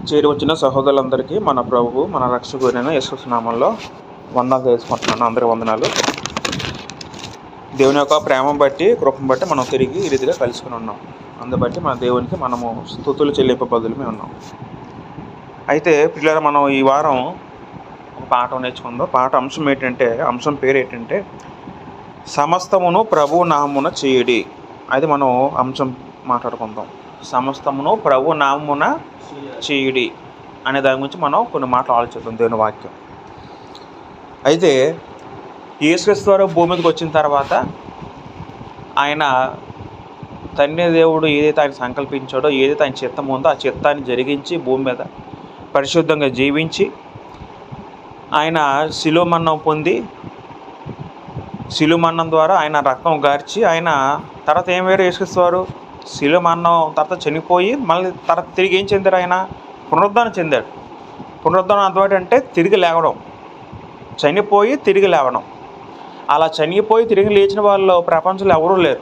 చేరి వచ్చిన సహోదరులందరికీ మన ప్రభువు మన రక్షకుడైన యేసు నామంలో వందనాలు చేసుకుంటున్నాను. అందరి వందనాలు. దేవుని యొక్క ప్రేమను బట్టి కృపను బట్టి మనం తిరిగి ఈ రీతిగా కలుసుకుని ఉన్నాం. అందుబట్టి మన దేవునికి మనము స్తుతులు చెల్లింప బదులుమే ఉన్నాం. అయితే పిల్లలు, మనం ఈ వారం ఒక పాఠం నేర్చుకుందాం. పాఠ అంశం పేరు ఏంటంటే సమస్తమును ప్రభు నామమున చేయుడి. అది మనం అంశం మాట్లాడుకుందాం. సమస్తమును ప్రభు నామమున చేయుడి అనే దాని గురించి మనం కొన్ని మాటలు ఆలోచిద్దాం. దేవుని వాక్యం అయితే యేసుక్రీస్తు వారు భూమి మీదకి వచ్చిన తర్వాత ఆయన తండ్రి దేవుడు ఏదైతే ఆయన సంకల్పించాడో, ఏదైతే ఆయన చిత్తం ఉందో ఆ చిత్తాన్ని జరిగించి భూమి మీద పరిశుద్ధంగా జీవించి ఆయన శిలువ మరణం పొంది శిలువ మరణం ద్వారా ఆయన రక్తం గార్చి ఆయన తర్వాత ఏం వేరు యేసుక్రీస్తు వారు శిలువ మరణం తర్వాత చనిపోయి మళ్ళీ తర్వాత తిరిగి ఏం చెందారు? ఆయన పునరుద్ధానం చెందాడు. పునరుద్ధానం అర్థం అంటే తిరిగి లేవడం, చనిపోయి తిరిగి లేవడం. అలా చనిపోయి తిరిగి లేచిన వాళ్ళు ప్రపంచంలో ఎవరూ లేరు.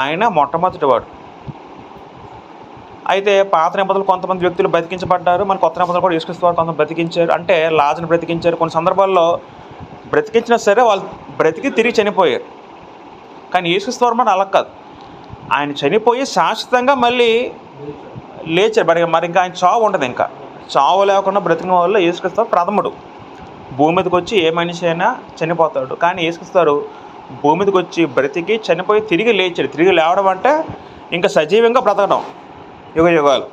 ఆయన మొట్టమొదటి వాడు. అయితే పాత నిబంధనలు కొంతమంది వ్యక్తులు బ్రతికించబడ్డారు, మన కొత్త నిబంధనలు కూడా యేసుక్రీస్తు వారు కొంతమంది బ్రతికించారు. అంటే లాజరును బ్రతికించారు. కొన్ని సందర్భాల్లో బ్రతికించినా సరే వాళ్ళు బ్రతికి తిరిగి చనిపోయారు. కానీ యేసుక్రీస్తు వారు మన అలా కాదు. ఆయన చనిపోయి శాశ్వతంగా మళ్ళీ లేచారు. మరి ఇంకా ఆయన చావు ఉండదు. ఇంకా చావు లేకుండా బ్రతికిన వాళ్ళు యేసుక్రీస్తు వారు ప్రథముడు. భూమి మీదకి వచ్చి ఏ మనిషి అయినా చనిపోతాడు, కానీ యేసుక్రీస్తు వారు భూమి మీదకి వచ్చి బ్రతికి చనిపోయి తిరిగి లేచాడు. తిరిగి లేవడం అంటే ఇంకా సజీవంగా బ్రతకడం యుగ యుగాలు.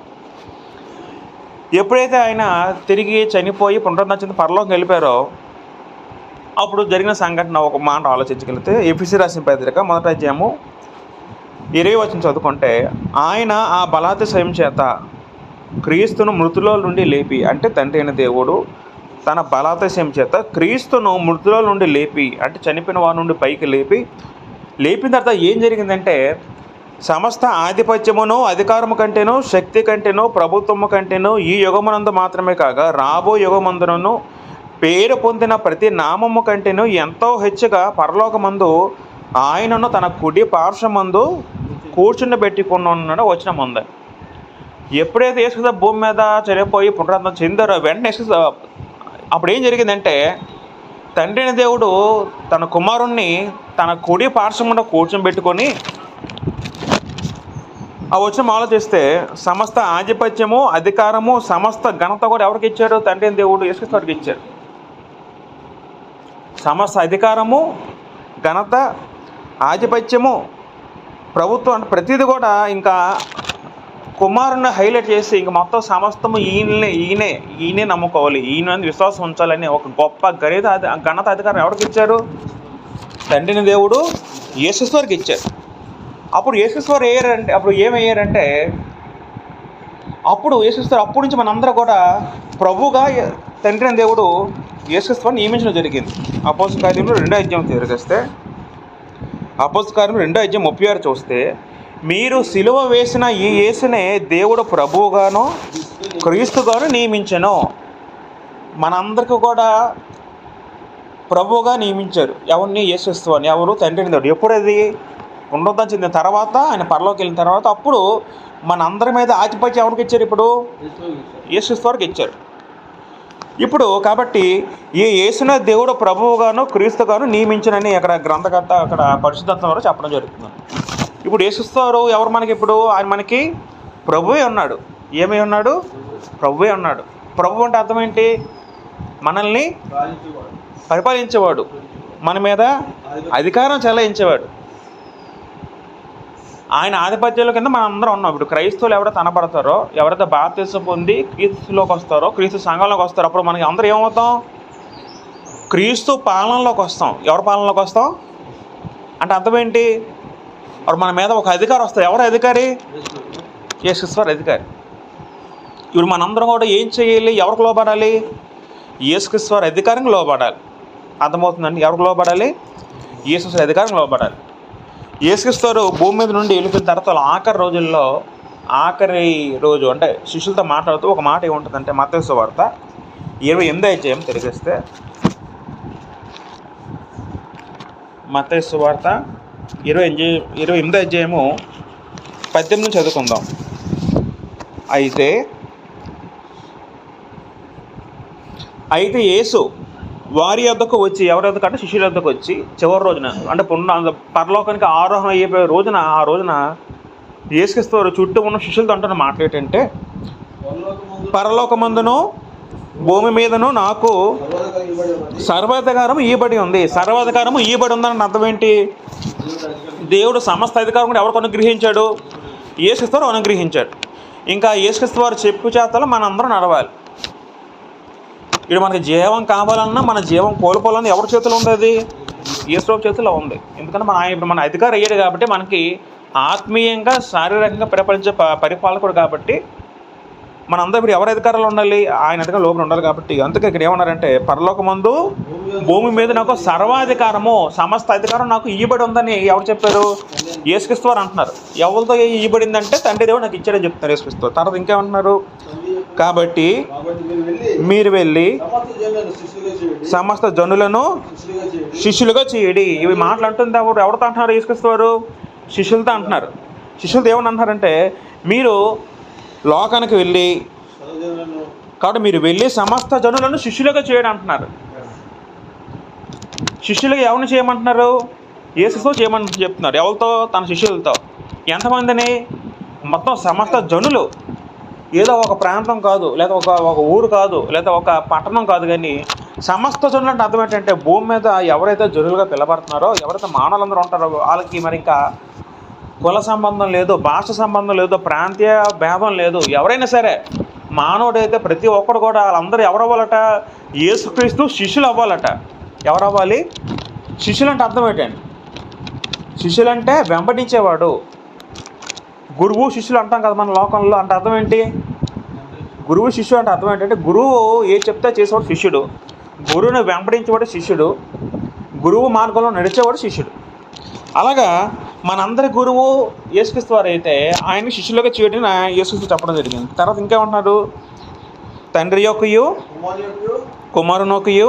ఎప్పుడైతే ఆయన తిరిగి చనిపోయి పునరుద్ధరణ చెంది పరలోకం వెళ్ళిపోయారో అప్పుడు జరిగిన సంఘటన ఒక మాట ఆలోచించగలిగితే ఎఫెసీ రాసిన పత్రిక 1వ అధ్యాయము 20వ వచనం చదువుకుంటే, ఆయన ఆ బలాతిశయం చేత క్రీస్తును మృతుల నుండి లేపి, అంటే తండ్రి అయిన దేవుడు తన బలాతిశయం చేత క్రీస్తును మృతుల నుండి లేపి, అంటే చనిపోయిన వారి నుండి పైకి లేపిన తర్వాత ఏం జరిగిందంటే సమస్త ఆధిపత్యమును అధికారము కంటేనూ శక్తి కంటేనూ ప్రభుత్వము కంటేనూ ఈ యుగమునందు మాత్రమే కాక రాబో యుగమందును పేరు పొందిన ప్రతి నామము కంటేనూ ఎంతో హెచ్చుగా పరలోకమందు ఆయనను తన కుడి పార్శ్వమందు కూర్చుండబెట్టుకుని ఉన్నాడో వచ్చిన ముందు. ఎప్పుడైతే యేసుక్రీస్తు భూమి మీద చనిపోయి పునరుద్ధరణ చెందారో వెంటనే అప్పుడు ఏం జరిగిందంటే తండ్రి అయిన దేవుడు తన కుమారుణ్ణి తన కుడి పార్శ్వమున కూర్చోబెట్టుకొని ఆ వచ్చిన ఆలోచిస్తే సమస్త ఆధిపత్యము అధికారము సమస్త ఘనత కూడా ఎవరికి ఇచ్చారు? తండ్రి అయిన దేవుడు యేసుక్రీస్తు వారికి ఇచ్చారు. సమస్త అధికారము, ఘనత, ఆధిపత్యము, ప్రభుత్వం అంటే ప్రతిదీ కూడా ఇంకా కుమారుని హైలైట్ చేసి ఇంక మొత్తం సమస్తము ఈయనే నమ్ముకోవాలి, ఈయన విశ్వాసం ఉంచాలని ఒక గొప్ప ఘనత అధికారం ఎవరికి ఇచ్చారు? తండ్రిని దేవుడు యేసుక్రీస్తు వారికి ఇచ్చారు. అప్పుడు యేసుక్రీస్తు వారు అప్పుడు ఏమయ్యారంటే అప్పుడు యేసుక్రీస్తు వారు అప్పటి నుంచి మనందరూ కూడా ప్రభువుగా తండ్రిని దేవుడు యేసుక్రీస్తు వారిని నియమించడం జరిగింది. అపోస్తల కార్యములు 2వ అధ్యాయం తిరిగేస్తే అపోస్తల కార్యములు 2వ అధ్యాయం 36 చూస్తే, మీరు సిలువ వేసిన ఈ యేసునే దేవుడు ప్రభువుగాను క్రీస్తుగాను నియమించెను. మనందరికీ కూడా ప్రభువుగా నియమించారు. ఎవరిని? యేసుక్రీస్తు వారిని. ఎవరు? తండ్రిని దేవుడు. ఎప్పుడు అది? పునరుద్ధరణ చెందిన తర్వాత ఆయన పరలోకి వెళ్ళిన తర్వాత అప్పుడు మన అందరి మీద ఆధిపత్యం ఎవరికి ఇచ్చారు? ఇప్పుడు యేసుక్రీస్తు వారికి ఇచ్చారు. ఇప్పుడు కాబట్టి ఈ యేసునే దేవుడు ప్రభువుగాను క్రీస్తుగాను నియమించనని అక్కడ గ్రంథకర్త అక్కడ పరిశుద్ధత్వంలో చెప్పడం జరుగుతుంది. ఇప్పుడు యేసుక్రీస్తు వారు ఎవరు మనకి? ఇప్పుడు ఆయన మనకి ప్రభువే ఉన్నాడు. ఏమై ఉన్నాడు? ప్రభువే ఉన్నాడు. ప్రభు అంటే అర్థం ఏంటి? మనల్ని పరిపాలించేవాడు, మన మీద అధికారం చెలాయించేవాడు. ఆయన ఆధిపత్యాల కింద మనం అందరం ఉన్నాం. ఇప్పుడు క్రైస్తవులు ఎవరైతే కనబడతారో, ఎవరైతే బాప్తిసం పొంది క్రీస్తులోకి వస్తారో, క్రీస్తు సంఘంలోకి వస్తారో, అప్పుడు మనకి అందరూ ఏమవుతాం? క్రీస్తు పాలనలోకి వస్తాం. ఎవరి పాలనలోకి వస్తాం అంటే అర్థం ఏంటి? అప్పుడు మన మీద ఒక అధికారం వస్తుంది. ఎవరు అధికారి? యేసుక్రీస్తు వారు అధికారి. ఇప్పుడు మనందరం కూడా ఏం చేయాలి? ఎవరికి లోబడాలి? యేసుక్రీస్తు వారి అధికారంగా లోబడాలి. అర్థమవుతుందండి? ఎవరికి లోబడాలి? యేసుక్రీస్తు వారి అధికారంగా లోబడాలి. యేసుక్రీస్తు వారు భూమి మీద నుండి వెళ్ళిపోయిన తర్వాత ఆఖరి రోజు అంటే శిష్యులతో మాట్లాడుతూ ఒక మాట ఏముంటుందంటే మత్తయి సువార్త 28వ అధ్యాయం తిరిగేస్తే మత్తయి సువార్త 28వ అధ్యాయము 18 చదువుకుందాం. అయితే అయితే యేసు వారి యొద్దకు వచ్చి, ఎవరి యొద్దకు అంటే శిష్యుల యొద్దకు వచ్చి, చివరి రోజున అంటే పరలోకానికి ఆరోహణ అయిపోయే రోజున, ఆ రోజున యేసుక్రీస్తు వారు చుట్టూ ఉన్న శిష్యులతో అంటున్న మాట ఏంటంటే, పరలోకమందును భూమి మీదను నాకు సర్వాధికారం ఇవ్వబడి ఉంది. సర్వాధికారము ఇవ్వబడి ఉందని అర్థం ఏంటి? దేవుడు సమస్త అధికారం కూడా ఎవరికి అనుగ్రహించాడు? యేసుక్రీస్తు వారు అనుగ్రహించాడు. ఇంకా యేసుక్రీస్తు వారు చెప్పు చేతలో మనందరం నడవాలి. ఇప్పుడు మనకి జీవం కావాలన్నా, మన జీవం కోల్పోవాలన్నా ఎవరి చేతిలో ఉంది? అది యేసు చేతిలో ఉంది. ఎందుకంటే ఇప్పుడు మన అధికారం అయ్యాడు కాబట్టి, మనకి ఆత్మీయంగా శారీరకంగా పరిపాలించే పరిపాలకుడు కాబట్టి మనందరూ ఇప్పుడు ఎవరి అధికారంలో ఉండాలి? ఆయన అధికారం లోపల ఉండాలి. కాబట్టి అందుకే ఇక్కడ ఏమన్నారంటే, పరలోకమందు భూమి మీద నాకు సర్వాధికారము, సమస్త అధికారం నాకు ఇవ్వబడి ఉందని ఎవరు చెప్పారు? యేసుక్రీస్తు వారు అంటున్నారు. ఎవరితో ఇవ్వబడిందంటే తండ్రి దేవుడు నాకు ఇచ్చాడని చెప్తున్నారు యేసుక్రీస్తు వారు. తర్వాత ఇంకేమంటున్నారు? కాబట్టి మీరు వెళ్ళి సమస్త జనులను శిష్యులుగా చేయడి. ఇవి మాటలు అంటుంది ఎవరితో అంటున్నారు? యేసుక్రీస్తు వారు శిష్యులతో అంటున్నారు. శిష్యులతో ఏమని అంటున్నారంటే, మీరు లోకానికి వెళ్ళి, కాబట్టి మీరు వెళ్ళి సమస్త జనులను శిష్యులుగా చేయడం అంటున్నారు. శిష్యులుగా ఎవరిని చేయమంటున్నారు? యేసుతో చేయమని చెప్తున్నారు. ఎవరితో? తన శిష్యులతో. ఎంతమందిని? మొత్తం సమస్త జనులు. ఏదో ఒక ప్రాంతం కాదు, లేదా ఒక ఊరు కాదు, లేదా ఒక పట్టణం కాదు, కానీ సమస్త జనులు అంటే అర్థం ఏంటంటే, భూమి మీద ఎవరైతే జనులుగా పిలబడుతున్నారో, ఎవరైతే మానవులందరూ ఉంటారో వాళ్ళకి మరి ఇంకా కుల సంబంధం లేదు, భాష సంబంధం లేదు, ప్రాంతీయ భేదం లేదు. ఎవరైనా సరే మానవుడైతే ప్రతి ఒక్కరు కూడా వాళ్ళందరూ ఎవరు అవ్వాలట? యేసుక్రీస్తు శిష్యులు అవ్వాలట. ఎవరు అవ్వాలి? శిష్యులు అంటే అర్థం ఏంటండి? శిష్యులు అంటే వెంబడించేవాడు. గురువు శిష్యులు అంటాం కదా మన లోకంలో. అంటే అర్థం ఏంటి? గురువు శిష్యుడు అంటే అర్థం ఏంటంటే, గురువు ఏ చెప్తే చేసేవాడు శిష్యుడు, గురువుని వెంబడించేవాడు శిష్యుడు, గురువు మార్గంలో నడిచేవాడు శిష్యుడు. అలాగా మనందరి గురువు యేసుక్రీస్తు వారు అయితే ఆయన్ని శిష్యులుగా చేయడం యేసుక్రీస్తు చెప్పడం జరిగింది. తర్వాత ఇంకేమంటున్నారు? తండ్రి యొక్కయు కుమారుని యొక్కయు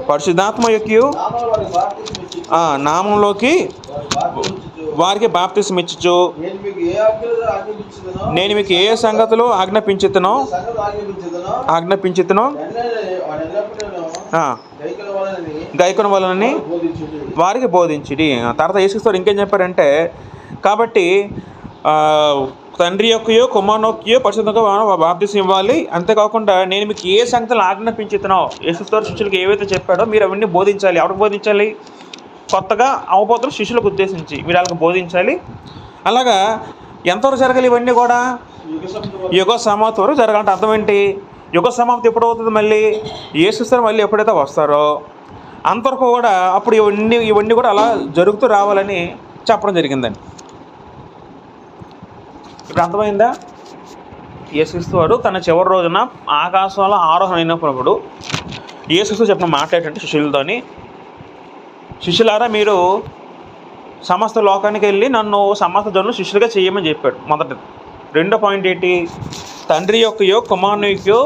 పరిశుద్ధాత్మ యొక్కయు నామంలోకి వారికి బాప్తిస్మం ఇచ్చుచు, నేను మీకు ఏ సంగతులు ఆజ్ఞాపించుతునో గైకొన వలనని వారికి బోధించిడి. తర్వాత యేసుక్రీస్తు ఇంకేం చెప్పారంటే, కాబట్టి తండ్రి యొక్కయో కుమారుని యొక్కయో పరిశుద్ధంగా బాప్తిస్మం ఇవ్వాలి. అంతేకాకుండా నేను మీకు ఏ సంగతులు ఆజ్ఞాపించుతునో, యేసుక్రీస్తు శిష్యులకు ఏవైతే చెప్పాడో మీరు అవన్నీ బోధించాలి. ఎవరికి బోధించాలి? కొత్తగా అవబోతున్న శిష్యులకు ఉద్దేశించి మీరు వాళ్ళకి బోధించాలి. అలాగా ఎంతవరకు జరగాలి? ఇవన్నీ కూడా యుగ సమాప్తి వరకు జరగాలంటే అర్థం ఏంటి? యుగ సమాప్తి ఎప్పుడు అవుతుంది? మళ్ళీ యేసుక్రీస్తు మళ్ళీ ఎప్పుడైతే వస్తారో అంతవరకు కూడా అప్పుడు ఇవన్నీ కూడా అలా జరుగుతూ రావాలని చెప్పడం జరిగిందండి. ఇప్పుడు అర్థమైందా? యేసుక్రీస్తు వారు తన చివరి రోజున ఆకాశంలో ఆరోహణ అయినప్పుడు యేసుక్రీస్తు చెప్పిన మాట ఏంటంటే శిష్యులతోని, శిష్యులారా మీరు సమస్త లోకానికి వెళ్ళి నన్ను సమస్త జనులు శిష్యులుగా చేయమని చెప్పాడు మొదటిది. రెండో పాయింట్ ఏంటి? తండ్రి యొక్కయో కుమారుని యొక్కయో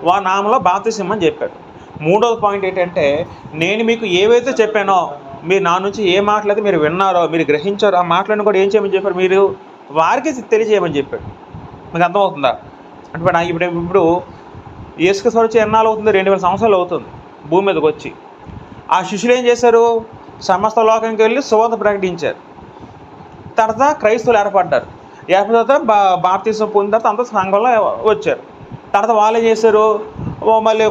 వారి నామంలో బాప్తిస్మం అని చెప్పాడు. మూడవ పాయింట్ ఏంటంటే, నేను మీకు ఏవైతే చెప్పానో, మీరు నా నుంచి ఏ మాటలైతే మీరు విన్నారో, మీరు గ్రహించారో, ఆ మాటలను కూడా ఏం చేయమని చెప్పారు? మీరు వారికి తెలియజేయమని చెప్పాడు. మీకు అర్థమవుతుందా? అంటే ఇప్పుడు యేసుక్రీస్తు వచ్చి ఎన్నాళ్ళు అవుతుంది? 2000 సంవత్సరాలు అవుతుంది భూమి మీదకి వచ్చి. ఆ శిష్యులు ఏం చేశారు? సమస్త లోకానికి వెళ్ళి సువార్త ప్రకటించారు. తర్వాత క్రైస్తవులు ఏర్పడ్డారు. ఏర్పడిన తర్వాత బాప్తిస్మం పొందిన తర్వాత అంత సంఘంలో వచ్చారు. తర్వాత వాళ్ళు ఏం చేశారు? మళ్ళీ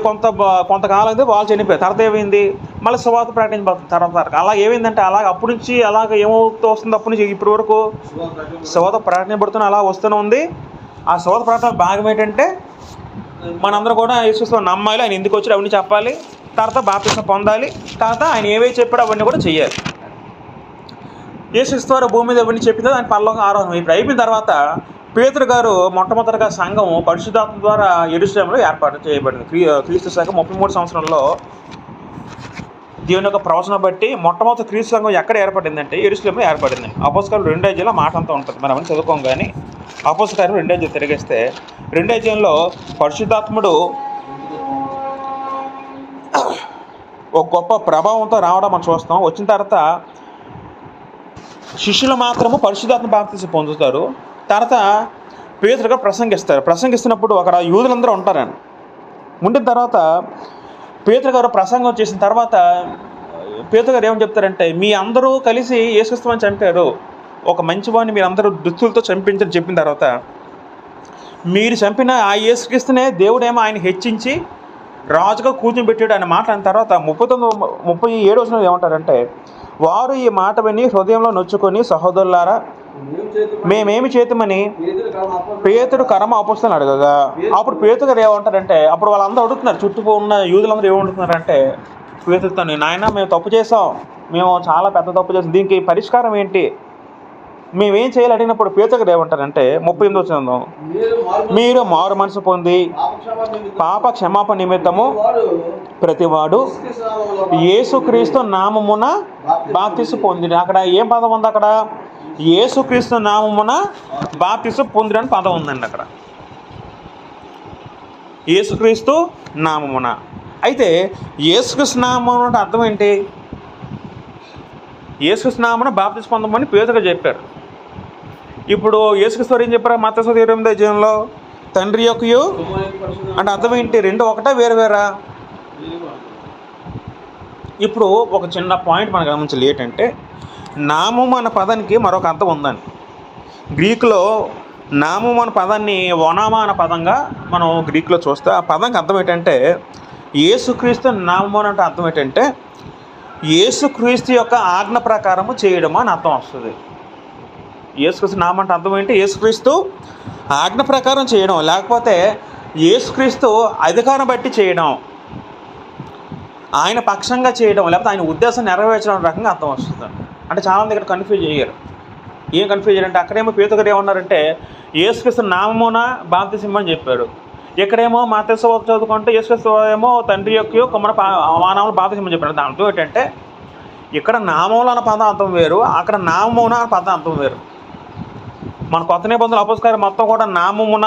కొంతకాలం అయితే వాళ్ళు చనిపోయారు. తర్వాత ఏమైంది? మళ్ళీ సువార్త ప్రకటించబడుతుంది తర్వాత. అలా ఏమైందంటే, అలాగ అప్పటి నుంచి అలాగ ఏమవుతూ వస్తుంది? అప్పటి నుంచి ఇప్పటి వరకు సువార్త ప్రకటించబడుతున్న అలా వస్తూనే ఉంది. ఆ సువార్త ప్రకటన భాగం ఏంటంటే, మనందరూ కూడా యేసుక్రీస్తుని నమ్మాలి, ఆయన ఎందుకు వచ్చాడు అవన్నీ చెప్పాలి, తర్వాత బాప్తిస్మం పొందాలి, తర్వాత ఆయన ఏవైతే చెప్పాడో అవన్నీ కూడా చెయ్యాలి. యేసుక్రీస్తు వారు భూమి మీద అవన్నీ చెప్పిందో ఆయన పరలోకం ఆరోహణం. ఇప్పుడు అయిపోయిన తర్వాత పేతురు గారు మొట్టమొదటిగా సంఘం పరిశుద్ధాత్మ ద్వారా యెరూషలేములో ఏర్పాటు చేయబడింది. క్రీస్తు సంఘం 33 సంవత్సరంలో దేవుని యొక్క ప్రవచనం బట్టి మొట్టమొదటి క్రీస్తు సంఘం ఎక్కడ ఏర్పడిందంటే యెరూషలేములో ఏర్పడిందండి. అపోస్తలుల 2వ అధ్యాయంలో మాట అంతా ఉంటుంది, మనం అవన్నీ చదువుకోం. కానీ అపోస్తలుల కార్యం 2వ అధ్యాయం తిరిగేస్తే 2వ అధ్యాయంలో పరిశుద్ధాత్ముడు ఒక గొప్ప ప్రభావంతో రావడం మనం చూస్తాం. వచ్చిన తర్వాత శిష్యులు మాత్రము పరిశుద్ధాత్మ బాప్తిస్మం పొందుతారు. తర్వాత పేతురుగా ప్రసంగిస్తారు. ప్రసంగిస్తున్నప్పుడు అక్కడ యూదులందరూ ఉంటారండి. ఉండిన తర్వాత పేతురు గారు ప్రసంగం చేసిన తర్వాత పేతురు గారు ఏమని చెప్తారంటే, మీ అందరూ కలిసి యేసుక్రీస్తుని చంపారు, ఒక మంచివాడిని మీరు అందరూ దుస్తులతో చంపించని చెప్పిన తర్వాత, మీరు చంపిన ఆ యేసుక్రీస్తునే దేవుడేమో ఆయన హెచ్చించి రాజుగా కూర్చోబెట్టాడు అనే మాట అన్న తర్వాత 37వ వచనంలో ఏమంటారంటే, వారు ఈ మాట విని హృదయంలో నొచ్చుకొని, సహోదరులారా మేమేమి చేతమని పేతురు కర్మ అపోస్తలుని అడగగా, అప్పుడు పేతురు గారు ఏమంటారంటే, అప్పుడు వాళ్ళందరూ అడుగుతున్నారు, చుట్టూ ఉన్న యూదులందరూ ఏమడుగుతున్నారంటే పేతురుతో, నాయన మేము తప్పు చేసాం, మేము చాలా పెద్ద తప్పు చేసాం, దీనికి పరిష్కారం ఏంటి, మేమేం చేయాలి అడిగినప్పుడు పేతురు గారు ఏమంటారంటే 38వ వచనం, మీరు మారు మనసు పొంది పాప క్షమాపణ నిమిత్తము ప్రతివాడు యేసుక్రీస్తు నామమున బాప్తిస్సు పొందిన. అక్కడ ఏం పదం ఉంది? అక్కడ యేసుక్రీస్తు నామమున బాప్తిస్సు పొందిన అని పదం ఉందండి అక్కడ, యేసుక్రీస్తు నామమున. అయితే యేసుక్రీస్తు నామం అంటే అర్థం ఏంటి? యేసుక్రీస్తు నామమున బాప్తిస్సు పొందమని పేతురు గారు చెప్పారు. ఇప్పుడు యేసుక్రీస్తు ఏం చెప్పారు? మత్తయి 28వ అధ్యాయంలో తండ్రి యొక్కయు అంటే అర్థం ఏంటి? రెండు ఒకటా వేరు వేరా? ఇప్పుడు ఒక చిన్న పాయింట్ మనకు గమనించాలి, ఏంటంటే నామం అన్న పదానికి మరొక అర్థం ఉందండి. గ్రీకులో నామం అన్న పదాన్ని వనామా అన్న పదంగా మనం గ్రీకులో చూస్తే, ఆ పదానికి అర్థం ఏంటంటే యేసుక్రీస్తు నామం అంటే అర్థం ఏంటంటే యేసుక్రీస్తు యొక్క ఆజ్ఞ ప్రకారము చేయడం అని అర్థం వస్తుంది. యేసుక్రీస్తు నామం అంటే అర్థం ఏంటి? యేసుక్రీస్తు ఆజ్ఞ ప్రకారం చేయడం, లేకపోతే యేసుక్రీస్తు అధికారం బట్టి చేయడం, ఆయన పక్షంగా చేయడం, లేకపోతే ఆయన ఉద్దేశం నెరవేర్చడం రకంగా అర్థం వస్తుంది. అంటే చాలామంది ఇక్కడ కన్ఫ్యూజ్ అయ్యారు. ఏం కన్ఫ్యూజ్ అయ్యారంటే, అక్కడేమో పేతురు గారు ఏమన్నారంటే యేసుక్రీస్తు నామమున బాప్తిస్మం అని చెప్పారు, ఇక్కడేమో మత్తయి చదువుకుంటే యేసుక్రీస్తు ఏమో తండ్రి యొక్క కుమారుని నామమున బాప్తిస్మం అని చెప్పారు. దాని అర్థం ఏంటంటే ఇక్కడ నామములు అన్న పదం అర్థం వేరు, అక్కడ నామమున అన్న పదం అర్థం వేరు. మన కొత్త నిబంధనలు అపోస్తలుల మొత్తం కూడా నామమున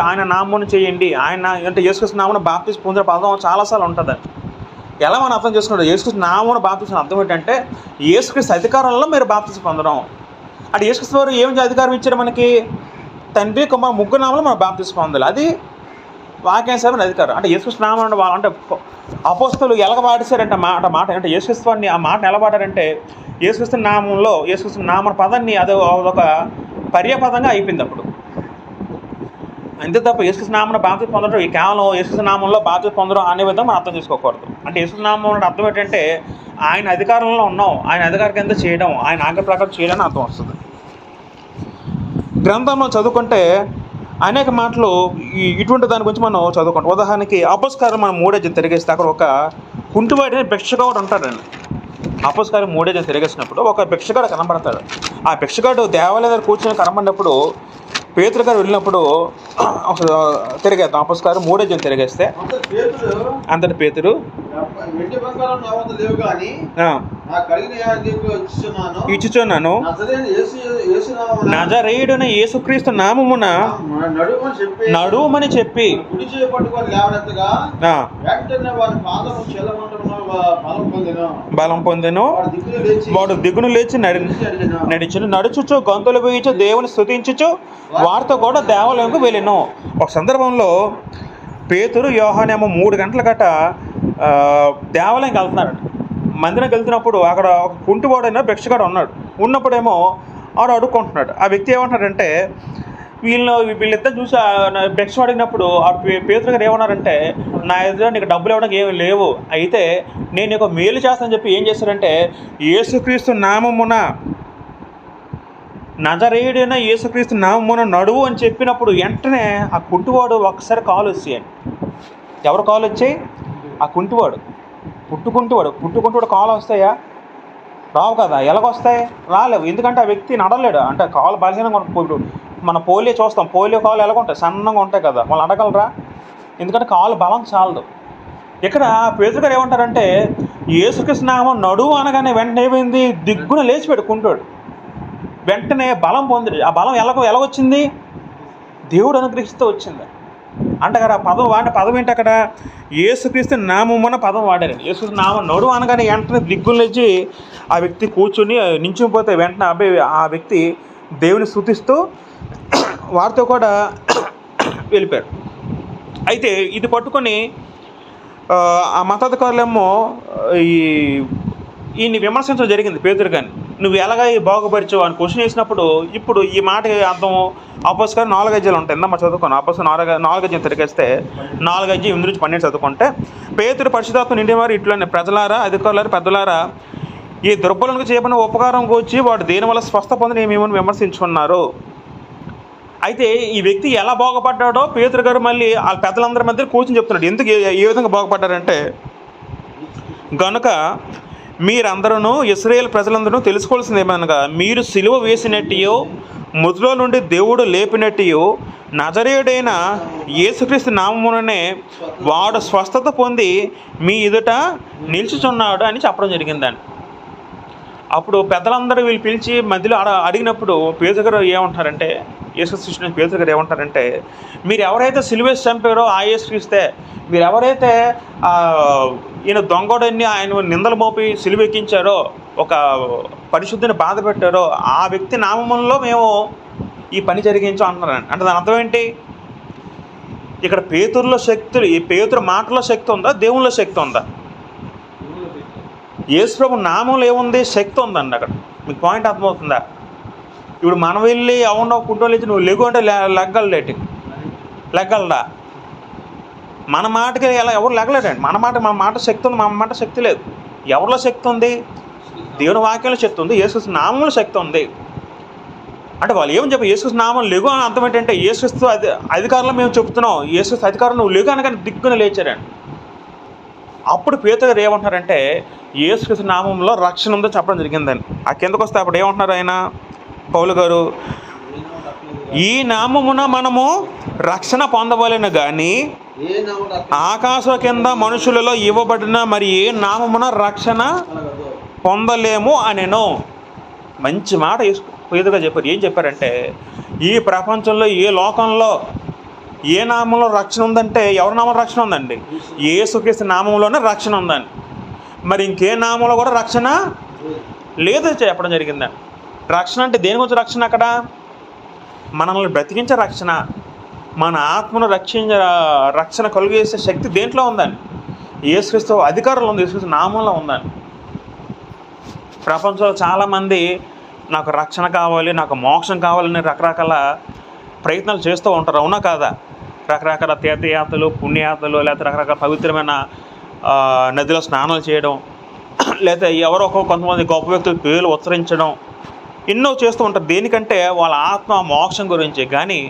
ఆయన నామమును చేయండి, ఆయన అంటే యేసుక్రీస్తు నామమున బాప్తిస్మం పొందిన పదం చాలాసార్లు ఉంటుంది. ఎలా మనం అర్థం చేసుకుంటాం? యేసుక్రీస్తు నామమున బాప్తిస్మం అర్థం ఏంటంటే యేసుక్రీస్తు అధికారంలో మీరు బాప్తిస్మం పొందడం. అంటే యేసుక్రీస్తు వారు ఏమి అధికారం ఇచ్చారు మనకి? తండ్రి కుమారు ముగ్గురు నామంలో మనం బాప్తిస్మం పొందాలి, అది వాక్యానుసారమైన అధికారం. అంటే యేసుక్రీస్తు నామం అంటే అపోస్తలులు ఎలాగ పాడేశారంటే మాట అంటే యేసుక్రీస్తు వారిని ఆ మాట ఎలా పాడారంటే యేసుక్రీస్తు నామంలో యేసుక్రీస్తు నామ పదాన్ని అది ఒక పర్యాపదంగా అయిపోయింది అప్పుడు. అంతే తప్ప యేసుక్రీస్తు నామమున బాప్తిస్మం పొందడం ఈ కేవలం యేసుక్రీస్తు నామంలో బాప్తిస్మం పొందడం అనే విధంగా మనం అర్థం చేసుకోకూడదు. అంటే యేసుక్రీస్తు నామం అంటే అర్థం ఏంటంటే ఆయన అధికారంలో ఉన్నాం, ఆయన అధికార కింద చేయడం, ఆయన ఆజ్ఞ ప్రకారం చేయడం అర్థం వస్తుంది. గ్రంథంలో చదువుకుంటే అనేక మాటలు ఇటువంటి దాని గురించి మనం చదువుకుంటాం. ఉదాహరణకి అపోస్తలుల మనం 3వ అధ్యాయం తిరిగేస్తే అక్కడ ఒక కుంటివాడిని భిక్షగాడు ఉంటాడండి. అపోస్తలుల 3వ అధ్యాయం తిరిగేసినప్పుడు ఒక భిక్షగాడు కనబడతాడు. ఆ భిక్షగాడు దేవాలయం దగ్గర కూర్చొని కనబడినప్పుడు పేతురు గారు వెళ్ళినప్పుడు తిరిగేద్దాం. అపోస్తలుల 3వ అధ్యాయం తిరిగేస్తే అంతటి పేతురు ఇచ్చుచున్నాను నజరేయుడైన యేసుక్రీస్తు నామమున నడుమని చెప్పి బలం పొందెను. వాడు దిగును లేచి నడిచెను, నడుచుచు గంతులు వేయించు దేవుని స్తుతించుచు వారితో కూడా దేవాలయంకు వెళ్ళెను. ఒక సందర్భంలో పేతురు యోహానేమో 3 గంటల గట్ట దేవాలయంకి వెళ్తున్నారంట. మందిరంకి వెళ్తున్నప్పుడు అక్కడ ఒక కుంటివాడైన భిక్షగాడు ఉన్నప్పుడేమో ఆడు అడుక్కుంటున్నాడు. ఆ వ్యక్తి ఏమంటున్నాడంటే వీళ్ళిద్దరు చూసి భిక్ష అడిగినప్పుడు ఆ పేతురు గారు ఏమన్నారంటే, నా ఎదురు నీకు డబ్బులు ఇవ్వడానికి ఏమి లేవు, అయితే నేను నీకు మేలు చేస్తానని చెప్పి ఏం చేశాడంటే యేసుక్రీస్తు నామమున నజరేయుడైన యేసుక్రీస్తు నామమున నడువు అని చెప్పినప్పుడు వెంటనే ఆ కుంటివాడు ఒకసారి కాలు వచ్చేయండి. ఎవరు కాలు వచ్చాయి? ఆ కుంటివాడు. పుట్టుకుంటూ కాలు వస్తాయా? రావు కదా. ఎలాగొస్తాయి? రాలేవు. ఎందుకంటే ఆ వ్యక్తి నడలేడు. అంటే కాలు బలహీనంగా ఇప్పుడు మన పోలియో చూస్తాం, పోలియో కాలు ఎలాగుంటాయి? సన్నంగా ఉంటాయి కదా, వాళ్ళు అడగలరా? ఎందుకంటే కాలు బలం చాలదు. ఇక్కడ పేతురు గారు ఏమంటారంటే యేసుక్రీస్తు నామం నడువు అనగానే వెంటనే ఏమైంది? దిగ్గున లేచిపోయాడు కుంటోడు. వెంటనే బలం పొందాడు. ఆ బలం ఎలాగొచ్చింది? దేవుడు అనుగ్రహిస్తూ వచ్చింది. అంటే అక్కడ పదం ఏంటి? అక్కడ యేసుక్రీస్తు నామమున పదం వాడారు. యేసుక్రీస్తు నామం నడువు అనగానే వెంటనే దిగ్గులు లేచి ఆ వ్యక్తి కూర్చుని నించుకుపోతే వెంటనే ఆ వ్యక్తి దేవుని స్తుతిస్తూ వారితో కూడా వెళ్ళిపోయారు. అయితే ఇది పట్టుకొని ఆ మతాధికారులేమో ఈయన్ని విమర్శించడం జరిగింది పేతురు గారిని. నువ్వు ఎలాగ బాగుపరిచావు అని క్వశ్చన్ వేసినప్పుడు ఇప్పుడు ఈ మాట అర్థం అపోస్తలులు 4 అధ్యాయాలు ఉంటాయి. మనం చదువుకోను. అపోస్తలులు 4 అధ్యాయం తిరిగేస్తే 4 అధ్యాయం 8 నుంచి 12 చదువుకుంటే, పేతురు పరిశుద్ధాత్మ నిండేవారు ఇట్లనే, ప్రజలారా, అధికారులారా, పెద్దలారా, ఈ దుర్బలునికి చేయబడిన ఉపకారం కూర్చి వాడు దేని వల్ల స్వస్థ పొందని ఏమేమని విమర్శించుకున్నారు. అయితే ఈ వ్యక్తి ఎలా బాగుపడ్డాడో పేతురు గారు మళ్ళీ ఆ పెద్దలందరి మధ్య కూర్చొని చెప్తున్నాడు. ఎందుకు ఏ విధంగా బాగుపడ్డారంటే, గనుక మీరందరూ ఇశ్రాయేలు ప్రజలందరూ తెలుసుకోవాల్సింది ఏమనగా, మీరు సిలువ వేసినట్టు మృతుల నుండి దేవుడు లేపినట్టు నజరేయుడైన యేసుక్రీస్తు నామముననే వాడు స్వస్థత పొంది మీ ఎదుట నిల్చుచున్నాడు అని చెప్పడం జరిగిందండి. అప్పుడు పెద్దలందరూ వీళ్ళు పిలిచి మధ్యలో అడిగినప్పుడు పేతురు గారు ఏమంటారంటే, యేసుక్రీస్తు పేతురు గారు ఏమంటారంటే, మీరు ఎవరైతే సిలువేసి చంపారో ఆ యేసుక్రీస్తే, మీరు ఎవరైతే ఈయన దొంగడని ఆయన నిందలు మోపి సిలువెక్కించారో, ఒక పరిశుద్ధిని బాధ పెట్టారో ఆ వ్యక్తి నామంలో మేము ఈ పని జరిగించాం అంటున్నారండి. అంటే దాని అర్థం ఏంటి? ఇక్కడ పేతురులో శక్తులు, ఈ పేతురు మాటలో శక్తి ఉందా, దేవుళ్ళలో శక్తి ఉందా? యేసుప్రభు నామంలో ఏముంది? శక్తి ఉందండి. అక్కడ మీకు పాయింట్ అర్థమవుతుందా? ఇప్పుడు మనం వెళ్ళి అవునో కుటుంబం లేచి నువ్వు లెగు అంటే లెగ్గలడా? మన మాటకి ఎలా ఎవరు లెగలేడండి. మన మాట శక్తి ఉంది, మన మాట శక్తి లేదు. ఎవరిలో శక్తి ఉంది? దేవుని వాక్యంలో శక్తి ఉంది, యేసుక్రీస్తు నామంలో శక్తి ఉంది. అంటే వాళ్ళు ఏమని చెప్పి యేసుక్రీస్తు నామం లెగు అని అర్థం ఏంటంటే, యేసుక్రీస్తు అధికారంలో మేము చెప్తున్నాం, యేసుక్రీస్తు అధికారం నువ్వు లెగు అనగానే దిగ్గున లేచారండి. అప్పుడు పేతురు గారు ఏమంటున్నారంటే, యేసుక్రీస్తు నామంలో రక్షణ ఉందో చెప్పడం జరిగిందని. ఆ కిందకు వస్తే అప్పుడు ఏమంటున్నారు ఆయన పౌలు గారు, ఈ నామమున మనము రక్షణ పొందవలెను కానీ ఆకాశ కింద మనుషులలో ఇవ్వబడిన మరి ఏ నామమున రక్షణ పొందలేము అనెను. మంచి మాట పేతురుగా చెప్పారు. ఏం చెప్పారంటే, ఈ ప్రపంచంలో ఏ లోకంలో ఏ నామంలో రక్షణ ఉందంటే ఎవరి నామంలో రక్షణ ఉందండి? యేసుక్రీస్తు నామంలోనే రక్షణ ఉందండి. మరి ఇంకే నామంలో కూడా రక్షణ లేదు చెప్పడం జరిగిందండి. రక్షణ అంటే దేని గురించి రక్షణ? అక్కడ మనల్ని బ్రతికించే రక్షణ, మన ఆత్మను రక్షణ కలుగజేసే శక్తి దేంట్లో ఉందండి? యేసుక్రీస్తు అధికారంలో ఉంది, యేసుక్రీస్తు నామంలో ఉందండి. ప్రపంచంలో చాలామంది నాకు రక్షణ కావాలి, నాకు మోక్షం కావాలని రకరకాల ప్రయత్నాలు చేస్తూ ఉంటారు, అవునా కాదా? రకరకాల తీర్థయాత్రలు, పుణ్యయాత్రలు, లేకపోతే రకరకాల పవిత్రమైన నదిలో స్నానాలు చేయడం, లేకపోతే ఎవరో కొంతమంది గొప్ప వ్యక్తుల పేర్లు ఉచ్చరించడం, ఎన్నో చేస్తూ ఉంటారు. దేనికంటే వాళ్ళ ఆత్మ మోక్షం గురించి. కానీ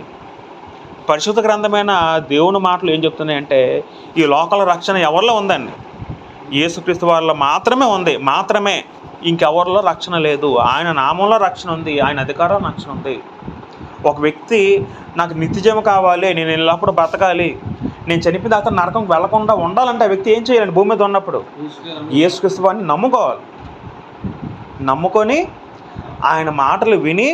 పరిశుద్ధ గ్రంథమైన దేవుని మాటలు ఏం చెప్తున్నాయంటే, ఈ లోకల రక్షణ ఎవరిలో ఉందండి? యేసుక్రీస్తు వారిలో మాత్రమే ఉంది, మాత్రమే. ఇంకెవరిలో రక్షణ లేదు. ఆయన నామంలో రక్షణ ఉంది, ఆయన అధికారంలో రక్షణ ఉంది. ఒక వ్యక్తి నాకు నిత్యజీవం కావాలి, నేను ఎల్లప్పుడూ బ్రతకాలి, నేను చనిపోయిన తర్వాత నరకం వెళ్లకుండా ఉండాలంటే ఆ వ్యక్తి ఏం చేయాలండి? భూమి మీద ఉన్నప్పుడు యేసుక్రీస్తు వారిని నమ్ముకోవాలి. నమ్ముకొని ఆయన మాటలు విని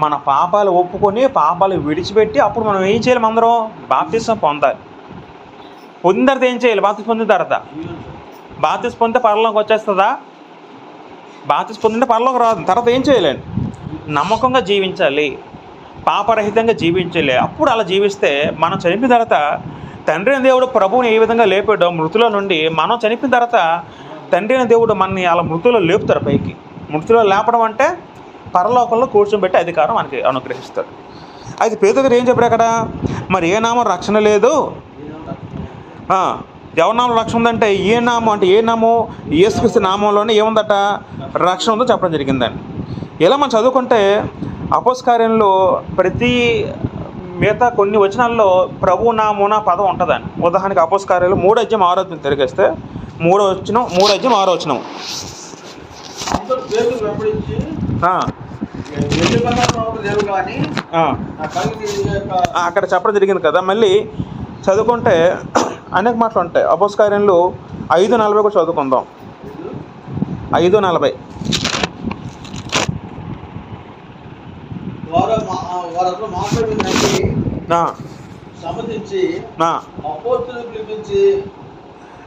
మన పాపాలు ఒప్పుకొని పాపాలు విడిచిపెట్టి అప్పుడు మనం ఏం చేయాలి? అందరం బాప్తిసం పొందాలి. పొందిన తర్వాత ఏం చేయాలి? బాప్తిసం పొందిన తర్వాత బాప్తిసం పొందితే పరలోకి వచ్చేస్తుందా? బాప్తిసం పొందితే పరలోకి రాదు. తర్వాత ఏం చేయాలండి? నమ్మకంగా జీవించాలి, పాపరహితంగా జీవించాలి. అప్పుడు అలా జీవిస్తే మనం చనిపోయిన తర్వాత తండ్రి అయిన దేవుడు ప్రభువుని ఏ విధంగా లేపాడో మృతుల నుండి, మనం చనిపోయిన తర్వాత తండ్రి అయిన దేవుడు మనని అలా మృతుల్లో లేపుతారు పైకి. మృతుల్లో లేపడం అంటే పరలోకంలో కూర్చోబెట్టి అధికారం మనకి అనుగ్రహిస్తాడు. అయితే పేతురు గారు ఏం చెప్పారు అక్కడ? మరి ఏ నామం రక్షణ లేదు, ఎవరి నామం రక్షణ ఉందంటే ఏ నామం అంటే ఏ నామం? యేసుక్రీస్తు నామంలోనే ఏముందట? రక్షణ ఉందో చెప్పడం జరిగిందండి. ఇలా మనం చదువుకుంటే అపోస్తలుల కార్యంలో ప్రతి మిగతా కొన్ని వచనాల్లో ప్రభు నామమున పదం ఉంటుందండి. ఉదాహరణకి అపోస్తలుల కార్యాలు 3 అధ్యాయం 6 వచనం తిరిగేస్తే 3 అధ్యాయం 6 వచనం అక్కడ చెప్పడం జరిగింది కదా. మళ్ళీ చదువుకుంటే అనేక మాటలు ఉంటాయి. అపోస్తలుల కార్యంలో 5:40 కూడా చదువుకుందాం. 5:40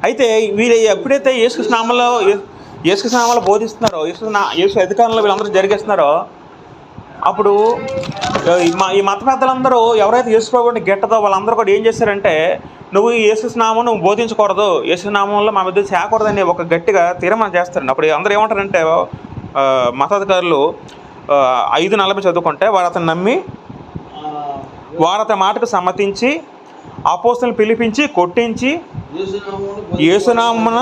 అయితే వీళ్ళు ఎప్పుడైతే యేసుక్రీస్తు నామంలో బోధిస్తున్నారో, యేసు అధికారంలో వీళ్ళందరూ జరిగేస్తున్నారో, అప్పుడు ఈ మత పెద్దలందరూ ఎవరైతే యేసు ప్రభువుని గిట్టదో వాళ్ళందరూ కూడా ఏం చేశారంటే, నువ్వు ఈ యేసు నామం నువ్వు బోధించకూడదు, యేసు నామంలో మా మధ్య చేయకూడదని ఒక గట్టిగా తీర్మానం చేస్తారండి. అప్పుడు అందరూ ఏమంటారంటే, మతాధికారులు 5:40 చదువుకుంటే, వారు అతను నమ్మి వారు అతని మాటకు సమ్మతించి అపోస్తలులను పిలిపించి కొట్టించి యేసునామమున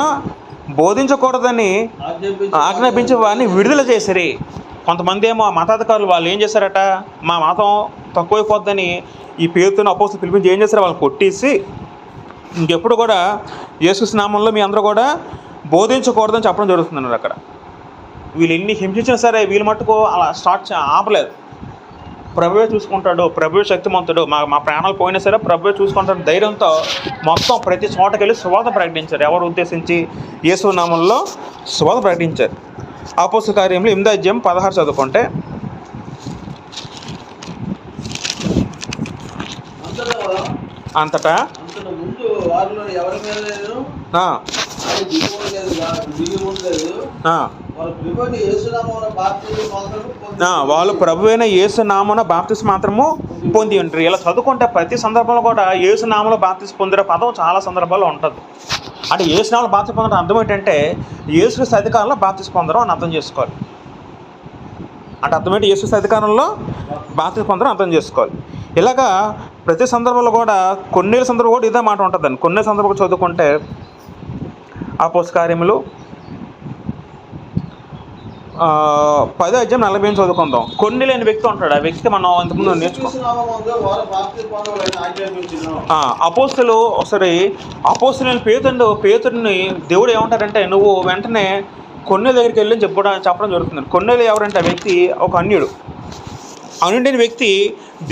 బోధించకూడదని ఆజ్ఞాపించి వారిని విడుదల చేసిరి. కొంతమంది ఏమో మతాధికారులు వాళ్ళు ఏం చేశారట, మా మతం తక్కువైపోద్దని ఈ పేరుతో అపోస్తలులను పిలిపించి ఏం చేశారు, వాళ్ళు కొట్టేసి ఇంకెప్పుడు కూడా యేసు నామంలో మీ అందరూ కూడా బోధించకూడదని చెప్పడం జరుగుతుందన్నారు. అక్కడ వీళ్ళు ఎన్ని హింసించినా సరే వీళ్ళు మట్టుకు అలా ఆపలేదు. ప్రభువే చూసుకుంటాడు, ప్రభువే శక్తిమంతుడు, మా ప్రాణాలు పోయినా సరే ప్రభువే చూసుకుంటాడు ధైర్యంతో మొత్తం ప్రతి చోటకి వెళ్ళి సువార్త ప్రకటించారు. ఎవరు ఉద్దేశించి? యేసు నామంలో సువార్త ప్రకటించారు. అపోస్తలుల కార్యములు 8:16 చదువుకుంటే, అంతటా వాళ్ళు ప్రభువైన యేసు నామమున బాప్తిస్మం మాత్రము పొంది ఉంటారు. ఇలా చదువుకుంటే ప్రతి సందర్భంలో కూడా యేసు నామములో బాప్తిస్మం పొందిన పదం చాలా సందర్భాల్లో ఉంటుంది. అంటే యేసు నామములో బాప్తిస్మం పొందడం అర్థం ఏంటంటే, యేసు అధికారంలో బాప్తిస్మం పొందడం అని అర్థం చేసుకోవాలి. అంటే అర్థమేంటి? యేసు అధికారంలో బాప్తిస్మం పొందడం అర్థం చేసుకోవాలి. ఇలాగా ప్రతి సందర్భంలో కూడా కొన్ని సందర్భం కూడా ఇదే మాట ఉంటుందండి. కొన్ని సందర్భాలు చదువుకుంటే అపోస్తలుల కార్యములు 10:40 చదువుకుందాం. కొన్ని లేని వ్యక్తి ఉంటాడు. ఆ వ్యక్తి మనం ఇంతకుముందు అపోస్తలు అపోస్తలుని పేతుడిని దేవుడు ఏమంటారంటే, నువ్వు వెంటనే కొన్నేళ్ళ దగ్గరికి వెళ్ళి చెప్పడం జరుగుతుంది. కొన్నేళ్ళు ఎవరంటే ఆ వ్యక్తి ఒక అనుడైన వ్యక్తి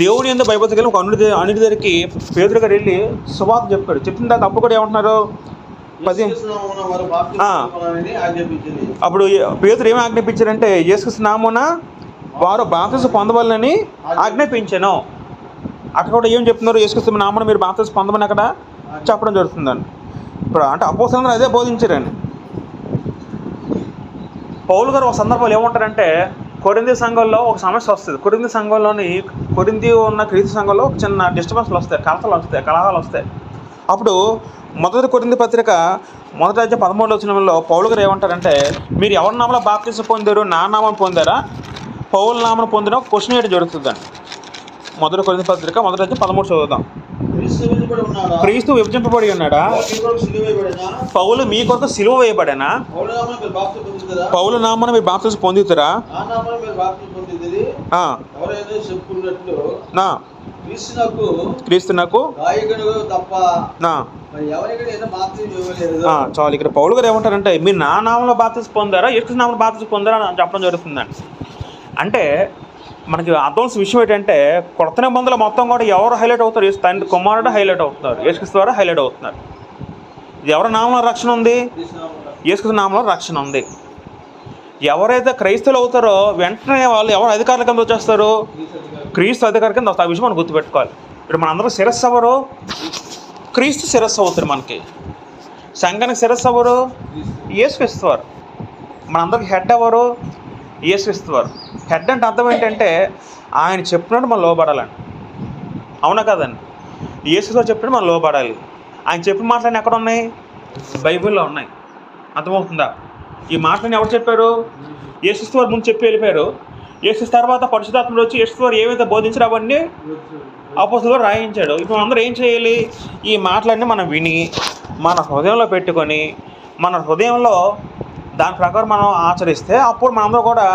దేవుని యందు భయభక్తులు ఒక అనుడి దగ్గరికి పేతురు గారు వెళ్ళి సువార్త చెప్పాడు. చెప్పిన తర్వాత అప్పుడు కూడా ఏమంటున్నారు, అప్పుడు పేతురు ఏమి ఆజ్ఞాపించారంటే, యేసు నామమున వారు బాప్తిస్మం పొందవాలని ఆజ్ఞాపించాను. అక్కడ కూడా ఏం చెప్తున్నారు, యేసు నామమున మీరు బాప్తిస్మం పొందమని అక్కడ చెప్పడం జరుగుతుందండి. ఇప్పుడు అంటే అపోస్తలులు అదే బోధించారండి. పౌలు గారు ఒక సందర్భంలో ఏమంటారంటే, కొరింథీ సంఘంలో ఒక సమస్య వస్తుంది. కొరింథీ ఉన్న క్రీస్తు సంఘంలో ఒక చిన్న డిస్టర్బెన్స్లు వస్తాయి, కలహాలు వస్తాయి. అప్పుడు మొదటి కొరింథీ పత్రిక 1:13 పౌలు గారు ఏమంటారంటే, మీరు ఎవరి నామంలో బాప్తిస్మం పొందారు? నా నామం పొందారా, పౌలు నామం పొందిన క్వశ్చన్ వేయడం జరుగుతుందండి. మొదటి కొరింథీ పత్రిక 1:13 చదువుదాం. క్రీస్తు విభజింపబడి ఉన్నాడా? పౌలు మీ కొరకు సిలువ వేయబడేనా? పౌలు నామమున మీరు బాప్తిస్మం పొందుతారా? క్రీస్తునకు చాలు. ఇక్కడ పౌలు గారు ఏమంటారంటే, మీరు నా నామంలో బాప్తిస్మం పొందారా, యేసు నామంలో బాప్తిస్మం పొందారా అని చెప్పడం జరుగుతుందండి. అంటే మనకి అర్థం విషయం ఏంటంటే, కొత్త నిబంధనలు మొత్తం కూడా ఎవరు హైలైట్ అవుతారు? తండ్రి కుమారుడు హైలైట్ అవుతున్నారు, యేసుక్రీస్తు ద్వారా హైలైట్ అవుతున్నారు. ఇది ఎవరి నామంలో రక్షణ ఉంది? యేసుక్రీస్తు నామంలో రక్షణ ఉంది. ఎవరైతే క్రైస్తవులు అవుతారో వెంటనే వాళ్ళు ఎవరు అధికారుల కింద వచ్చేస్తారు? క్రీస్తు అధికారి కింద వస్తారు. ఆ విషయం మనం గుర్తుపెట్టుకోవాలి. ఇప్పుడు మనందరూ శిరస్సు ఎవరు? క్రీస్తు శిరస్సు అవుతారు. మనకి సంఘానికి శిరస్సు ఎవరు? యేసుక్రీస్తు వారు. మనందరికి హెడ్ ఎవరు? యేసుక్రీస్తు వారు. హెడ్ అంటే అర్థం ఏంటంటే, ఆయన చెప్పినట్టు మనం లోబడాలండి. అవునా కదండి? యేసుక్రీస్తు చెప్పినట్టు మనం లోబడాలి. ఆయన చెప్పిన మాటలన్నీ ఎక్కడ ఉన్నాయి? బైబిల్లో ఉన్నాయి. అర్థమవుతుందా? ఈ మాటలని ఎవరు చెప్పారు? యేసుక్రీస్తు వారు ముందు చెప్పి వెళ్ళిపోయారు. యేసుక్రీస్తు తర్వాత పరిశుద్ధాత్ముడు వచ్చి యేసుక్రీస్తు వారు ఏవైతే బోధించారో అవన్నీ అపోస్తలులు రాయించాడు. ఇప్పుడు అందరూ ఏం చేయాలి? ఈ మాటలన్నీ మనం విని మన హృదయంలో పెట్టుకొని మన హృదయంలో దాని ప్రకారం మనం ఆచరిస్తే అప్పుడు మనందరూ కూడా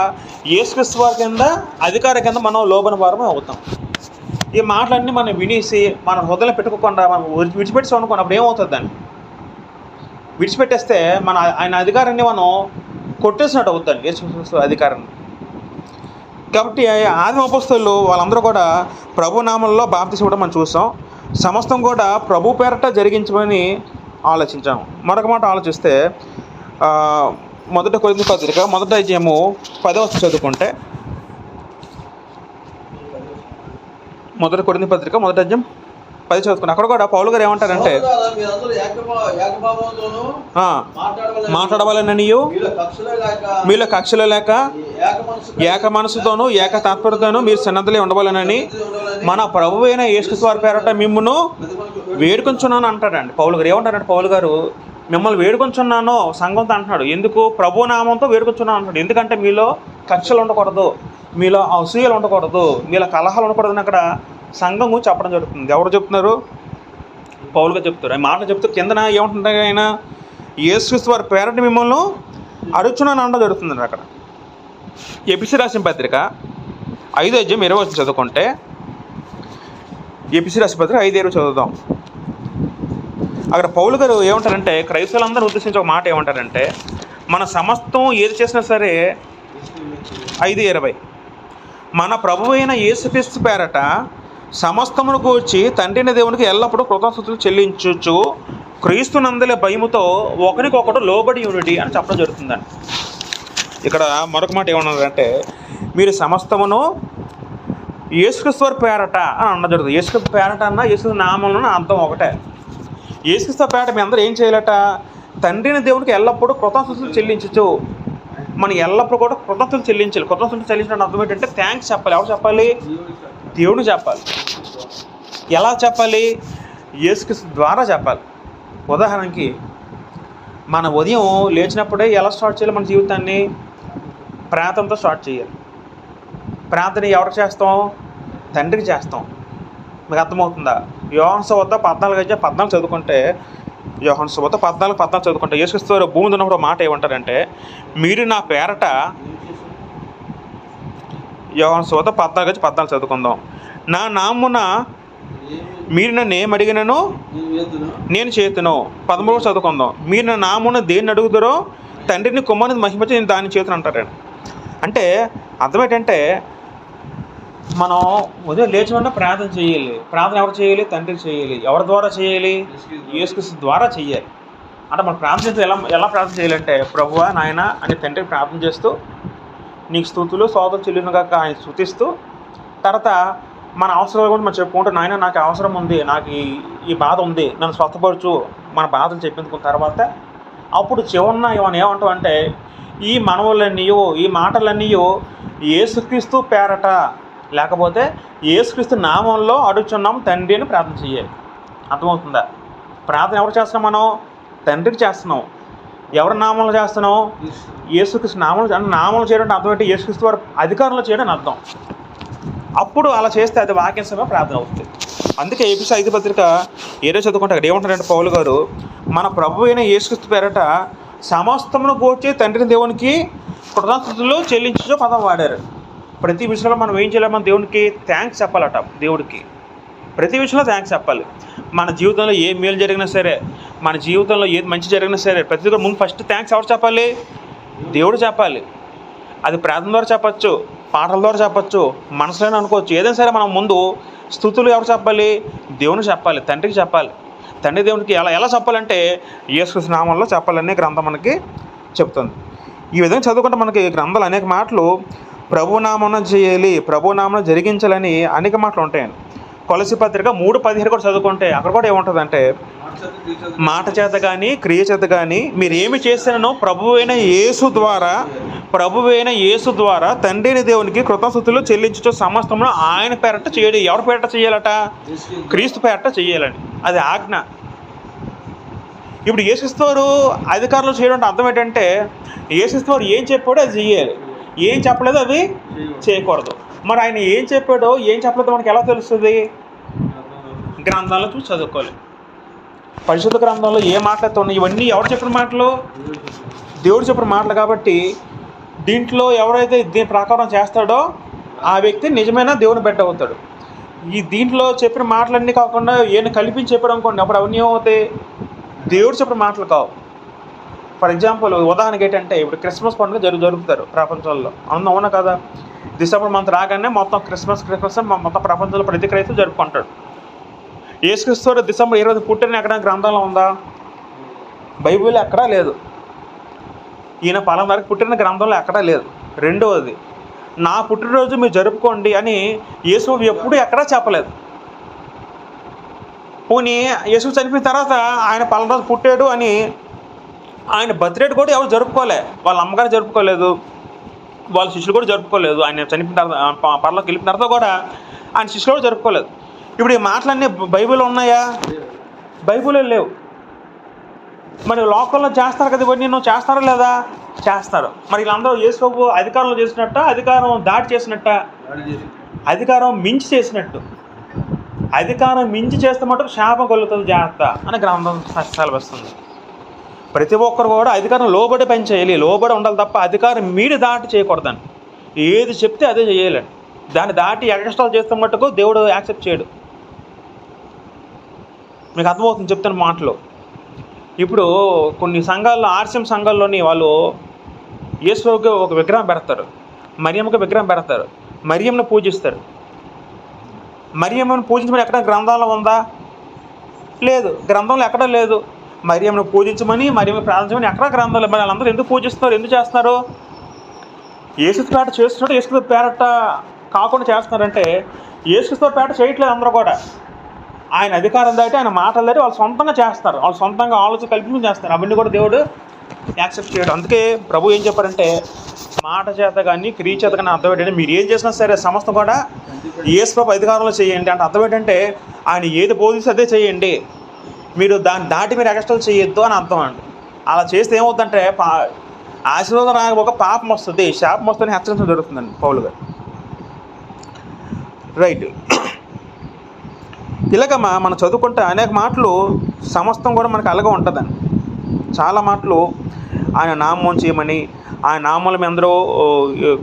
యేసుక్రీస్తు వారి కింద అధికారి కింద మనం లోబడిన వారమే అవుతాం. ఈ మాటలన్నీ మనం వినేసి మన హృదయంలో పెట్టుకోకుండా మనం విడిచిపెట్టి అనుకోండి, అప్పుడు ఏమవుతుంది? దాన్ని విడిచిపెట్టేస్తే ఆయన అధికారాన్ని మనం కొట్టేసినట్టు అవుతుంది, యేసుక్రీస్తు అధికారాన్ని. కాబట్టి ఆదిమ అపోస్తలులు వాళ్ళందరూ కూడా ప్రభు నామంలో బాప్తిస్మం ఇవ్వడం మనం చూసాం. సమస్తం కూడా ప్రభు పేరట జరిగించమని ఆలోచించాము. మరొక మాట ఆలోచిస్తే, మొదటి కొరింథీ పత్రిక 1:10 చదువుకుంటే, మొదటి కొరింథీ పత్రిక 1:10 10 చదువుకుని అక్కడ కూడా పౌలు గారు ఏమంటారంటే మాట్లాడవాలననియు మీలో కక్షలు లేక ఏక మనసుతోనూ ఏక తాత్పర్యతోనూ మీరు సన్నద్ధులై ఉండవాలనని మన ప్రభువు అయిన యేసుక్రీస్తు వారి పేరట మిమ్మును వేడుకొంచున్నాను అంటాడండి పౌలు గారు. ఏమంటారంటే పౌలు గారు, మిమ్మల్ని వేడుకొంచున్నాను సంఘంతో అంటున్నాడు. ఎందుకు? ప్రభు నామంతో వేడుకొంచున్నాను అంటున్నాడు. ఎందుకంటే మీలో కక్షలు ఉండకూడదు, మీలో అసూయలు ఉండకూడదు, మీలో కలహాలు ఉండకూడదు అని అక్కడ సంఘం గురించి చెప్పడం జరుగుతుంది. ఎవరు చెప్తున్నారు? పౌలుగా చెప్తారు. ఆ మాట చెప్తూ కిందన ఏమంటుంటారు, ఆయన యేసుక్రీస్తు వారి పేరట మిమ్మల్ని అడుగుచున్నాను అనడం జరుగుతుంది అక్కడ. ఎపిసి రాసిన పత్రిక 5:20 చదువుకుంటే, ఎపిసి రాసిన పత్రిక 5:20 చదువుదాం. అక్కడ పౌలు గారు ఏమంటారంటే క్రైస్తవులందరూ ఉద్దేశించి ఒక మాట ఏమంటారంటే, మన సమస్తం ఏది చేసినా సరే 5:20 మన ప్రభువు అయిన యేసుక్రీస్తు పేరట సమస్తమును గూర్చి తండ్రిని దేవునికి ఎల్లప్పుడూ కృతజ్ఞతలు చెల్లించుచు క్రీస్తునందలి భయముతో ఒకరికొకడు లోబడి యూనిటీ అని చెప్పడం జరుగుతుందండి. ఇక్కడ మరొక మాట ఏమన్నారంటే, మీరు సమస్తమును యేసుక్రీస్తు వారి పేరట అని అనడం జరుగుతుంది. యేసుక్రీస్తు పేరట అన్న యేసుక్రీస్తు నామంలో అర్థం ఒకటే. యేసుక్రీస్తు పేరట మీ అందరూ ఏం చేయాలట? తండ్రిని దేవునికి ఎల్లప్పుడూ కృతజ్ఞతలు చెల్లించచ్చు. మనం ఎల్లప్పుడూ కూడా కృతజ్ఞతలు చెల్లించాలి. కృతజ్ఞతలు చెల్లించడం అర్థం ఏంటంటే థ్యాంక్స్ చెప్పాలి. ఎవరు చెప్పాలి? దేవుడు చెప్పాలి. ఎలా చెప్పాలి? యేసుక్రీస్తు ద్వారా చెప్పాలి. ఉదాహరణకి మన ఉదయం లేచినప్పుడే ఎలా స్టార్ట్ చేయాలి? మన జీవితాన్ని ప్రార్థనతో స్టార్ట్ చేయాలి. ప్రార్థన ఎవరికి చేస్తాం? తండ్రికి చేస్తాం. మీకు అర్థమవుతుందా? యోహాను సువార్త 14 చదువుకుంటే, యోహాను సువార్త 14 చదువుకుంటే యేసుక్రీస్తు వారు భూమి ఉన్నప్పుడు మాట ఏమంటారంటే, మీరు నా పేరట, యోహాను సువార్త 14 చదువుకుందాం, నా నామున మీరు నన్ను ఏమడిగినను నేను చేతును. 13 చదువుకుందాం, మీరు నా నామున దేన్ని అడుగుతారో తండ్రిని కుమారుని మహిమచి నేను దాన్ని చేతును అంటారండి. అంటే అర్థం ఏంటంటే, మనం ఉదయం లేచి ఉన్న ప్రార్థన చేయాలి. ప్రార్థన ఎవరు చేయాలి? తండ్రికి చేయాలి. ఎవరి ద్వారా చేయాలి? యేసుక్రీస్తు ద్వారా చేయాలి. అంటే మనం ప్రార్థన ఎలా ప్రార్థన చేయాలంటే, ప్రభువా నాయన అని తండ్రికి ప్రార్థన చేస్తూ, నీకు స్తుతులు సోదరు చెల్లిన కాక ఆయన స్తుతిస్తూ, తర్వాత మన అవసరాలు కూడా మనం చెప్పుకుంటూ, నాయన నాకు అవసరం ఉంది, నాకు ఈ బాధ ఉంది, నన్ను స్వస్థపరచు, మన బాధలు చెప్పించుకున్న తర్వాత అప్పుడు చివరిన ఏమన్నా ఏమంటాం అంటే, ఈ మనవులన్నీయో ఈ మాటలన్నీ యేసుక్రీస్తు పేరట లేకపోతే యేసుక్రీస్తు నామంలో అడుగుచున్నాం తండ్రి అని ప్రార్థన చేయాలి. అర్థమవుతుందా? ప్రార్థన ఎవరు చేస్తున్నాం? మనం తండ్రికి చేస్తున్నాం. ఎవరి నామంలో చేస్తున్నాం? యేసుక్రీస్తు నామంలో చేయడం అర్థం ఏంటి? యేసుక్రీస్తు వారి అధికారంలో చేయడం అర్థం. అప్పుడు అలా చేస్తే అది వాక్యాన్సంగా ప్రార్థన అవుతుంది. అందుకే ఎపిసి 5 పత్రిక 7 చదువుకుంటే అక్కడ ఏమంటారంటే పౌలు గారు, మన ప్రభు అయిన యేసుక్రీస్తు పేరట సమస్తమును గూర్చి తండ్రిని దేవునికి కృతజ్ఞతలు చెల్లించు పదం వాడారు. ప్రతి విషయంలో మనం ఏం చేయాలి? మన దేవునికి థ్యాంక్స్ చెప్పాలట. దేవుడికి ప్రతి విషయంలో థ్యాంక్స్ చెప్పాలి. మన జీవితంలో ఏ మేలు జరిగినా సరే, మన జీవితంలో ఏది మంచి జరిగినా సరే, ప్రతి ముందు ఫస్ట్ థ్యాంక్స్ ఎవరు చెప్పాలి? దేవుడు చెప్పాలి. అది ప్రార్థన ద్వారా చెప్పచ్చు, పాటల ద్వారా చెప్పచ్చు, మనసులోనే అనుకోవచ్చు. ఏదైనా సరే మనం ముందు స్తుతులు ఎవరు చెప్పాలి? దేవునికి చెప్పాలి, తండ్రికి చెప్పాలి. తండ్రి దేవునికి ఎలా చెప్పాలంటే యేసుక్రీస్తు నామంలో చెప్పాలనే గ్రంథం మనకి చెప్తుంది. ఈ విధంగా చదువుకుంటే మనకి గ్రంథాలు అనేక మాటలు ప్రభునామన చేయాలి, ప్రభునామన జరిగించాలని అనేక మాటలు ఉంటాయండి. కొలసి పత్రిక 3:17 కూడా చదువుకుంటే అక్కడ కూడా ఏముంటుందంటే, మాట చేత కానీ క్రియ చేత కానీ మీరు ఏమి చేసినో ప్రభువైన యేసు ద్వారా తండ్రిని దేవునికి కృతజ్ఞతలు చెల్లించు సమస్తమును ఆయన పేరట చేయాలి. ఎవరి పేరట చేయాలట? క్రీస్తు పేరట చేయాలని. అది ఆజ్ఞ. ఇప్పుడు యేసుక్రీస్తు వారు అధికారులు చేయడం అర్థం ఏంటంటే, యేసుక్రీస్తు వారు ఏం చెప్పాడో అది చేయాలి, ఏం చెప్పలేదో అది చేయకూడదు. మరి ఆయన ఏం చెప్పాడో ఏం చెప్పలేదో మనకి ఎలా తెలుస్తుంది? గ్రంథాలను చూసి చదువుకోవాలి. పరిశుద్ధ గ్రంథంలో ఏ మాటలతో ఉన్నాయి? ఇవన్నీ ఎవరు చెప్పిన మాటలు? దేవుడు చెప్పిన మాటలు. కాబట్టి దీంట్లో ఎవరైతే దీని ప్రకారం చేస్తాడో ఆ వ్యక్తి నిజమైన దేవుని బిడ్డ అవుతాడు. ఈ దీంట్లో చెప్పిన మాటలన్నీ కాకుండా ఏమైనా కల్పించి చెప్పడం అనుకోండి, అప్పుడు అవన్నీ ఏమవుతాయి? దేవుడు చెప్పిన మాటలు కావు. ఫర్ ఎగ్జాంపుల్ ఉదాహరణకి ఏంటంటే, ఇప్పుడు క్రిస్మస్ పండుగ జరుపుతారు ప్రపంచంలో. అవునా కదా? డిసెంబర్ మంత్ రాగానే మొత్తం క్రిస్మస్ మొత్తం ప్రపంచంలో ప్రతి క్రైస్తవు జరుపుకుంటాడు. యేసుక్రీస్తు డిసెంబర్ 20 పుట్టిన ఎక్కడ గ్రంథంలో ఉందా? బైబిల్ ఎక్కడా లేదు. ఈయన పలానా వరకు పుట్టిన గ్రంథంలో ఎక్కడా లేదు. రెండవది, నా పుట్టినరోజు మీరు జరుపుకోండి అని యేసు ఎప్పుడూ ఎక్కడా చెప్పలేదు. పోనీ యేసు చనిపోయిన తర్వాత ఆయన పలానా రోజు పుట్టాడు అని ఆయన బర్త్డే కూడా ఎవరు జరుపుకోలే. వాళ్ళ అమ్మగారు జరుపుకోలేదు, వాళ్ళ శిష్యులు కూడా జరుపుకోలేదు. ఆయన చనిపోయిన తర్వాత పరలోకి వెళ్ళిన తర్వాత కూడా ఆయన శిష్యులు కూడా జరుపుకోలేదు. ఇప్పుడు ఈ మాటలన్నీ బైబిల్లో ఉన్నాయా? బైబిల్లో లేవు. మరి లోకల్లో చేస్తారు కదా ఇవన్నీ, నువ్వు చేస్తారా లేదా? చేస్తారు. మరి వీళ్ళందరూ యేసు ప్రభు అధికారంలో చేసినట్ట, అధికారం దాటి చేసినట్ట? అధికారం మించి చేసినట్టు. అధికారం మించి చేస్తే మటుకు శాపం కలుగుతుంది, జాగ్రత్త అని గ్రంథం సెలవిస్తుంది. ప్రతి ఒక్కరు కూడా అధికారం లోబడి పని చేయాలి, లోబడి ఉండాలి తప్ప అధికారం మీడి దాటి చేయకూడదని. ఏది చెప్తే అదే చేయాలండి. దాన్ని దాటి ఎక్స్ట్రా చేస్తే మటుకు దేవుడు యాక్సెప్ట్ చేయడు. మీకు అర్థమవుతుంది చెప్తున్న మాటలు. ఇప్పుడు కొన్ని సంఘాల్లో, ఆర్సిఎం సంఘాల్లోని వాళ్ళు యేసుకి ఒక విగ్రహం పెడతారు, మరియమ్మకి విగ్రహం పెడతారు, మరియమ్మను పూజిస్తారు. మరియమ్మను పూజించమని ఎక్కడ గ్రంథంలో ఉందా? లేదు, గ్రంథంలో ఎక్కడా లేదు. మరియమ్మను పూజించమని, మరియమ్మను ప్రార్థించమని ఎక్కడ గ్రంథంలో. మరి వాళ్ళందరూ ఎందుకు పూజిస్తున్నారు, ఎందుకు చేస్తున్నారు? యేసుక్రీస్తు పేట చేస్తున్నట్టు యేసుక్రీస్తు పేరట కాకుండా చేస్తున్నారంటే, యేసుక్రీస్తు పేట చేయట్లేదు అందరూ కూడా. ఆయన అధికారం దాటి, ఆయన మాటలు దాటి వాళ్ళు సొంతంగా చేస్తారు, వాళ్ళు సొంతంగా ఆలోచన కల్పించి చేస్తారు. అవన్నీ కూడా దేవుడు యాక్సెప్ట్ చేయడం. అందుకే ప్రభు ఏం చెప్పారంటే, మాట చేత కానీ క్రియ చేత కానీ అర్థం ఏంటంటే, మీరు ఏం చేసినా సరే సమస్తం కూడా యేసు ప్రభు అధికారంలో చేయండి అంటే అర్థం ఏంటంటే, ఆయన ఏది బోధిస్తే అదే చేయండి, మీరు దాన్ని దాటి మీరు ఎక్స్ట్రా చేయొద్దు అని అర్థం అండి. అలా చేస్తే ఏమవుతుందంటే ఆశీర్వాదం రాకపోక పాపం వస్తుంది, శాపం వస్తుందని హెచ్చరించడం జరుగుతుందండి పౌలు గారు. రైట్. ఇలాగ మనం చదువుకుంటే అనేక మాటలు సమస్తం కూడా మనకు అలాగే ఉంటుందండి. చాలా మాటలు ఆయన నామం చేయమని, ఆయన నామాల మీద అందరూ